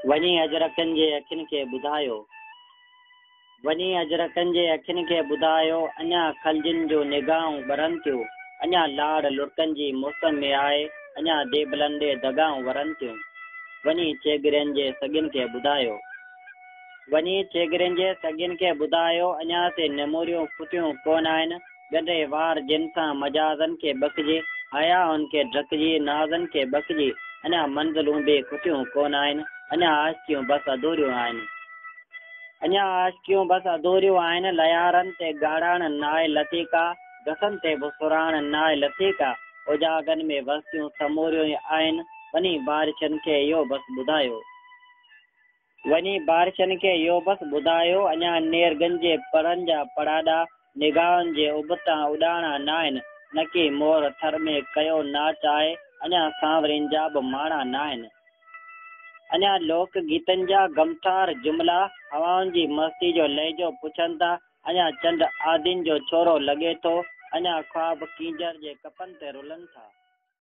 वञी अजरकनि जे अखियुनि खे ॿुधायो। वञी अजरकनि जे अखियुनि खे ॿुधायो, अञा खलजियुनि जो निगाहूं ॿरनि थियूं। अञा लाड़ लुड़कनि जी मौसम में आहे, अञा देबलनि ॾे दगाऊं वरनि थियूं। वञी चेगरियुनि जे सॻियुनि खे ॿुधायो। वञी चेगरियुनि जे सॻियुनि खे ॿुधायो, अञा से निमूरियूं फुटियूं कोन आहिनि। ॻंढे वार जिन सां मजाज़नि खे ॿकजे, हयाउनि खे ढकिजी, नाज़नि खे ॿकजी, अञा मंज़िलूं बि खुटियूं कोन आहिनि। अञा आशिकियूं बसि अधूरियूं आहिनि। अञा आशिकियूं बसि अधूरियूं आहिनि। लयारनि ते ॻाढ़ाण नाए लतीका, घसनि ते बि सुराण नाए लतीका, उजागनि में वस्तियूं समूरियूं आहिनि। वञी बारिशनि खे इहो बसि ॿुधायो। वञी बारिशनि खे इहो बसि ॿुधायो, अञा नेरगनि जे परनि जा पड़ाॾा, निगाहनि जे उबता उॾाणा न आहिनि। नकी मोर थर में कयो नाच आहे, अञा सांवरियुनि जा बि माणा न आहिनि। अञा लोक गीतनि जा गमठार जुमिला, हवाउनि जी मस्ती जो लहजो पुछनि था। अञा चंड आदिन जो छोरो लॻे थो, अञा ख्वाब कींजर जे कपनि ते रुलनि था।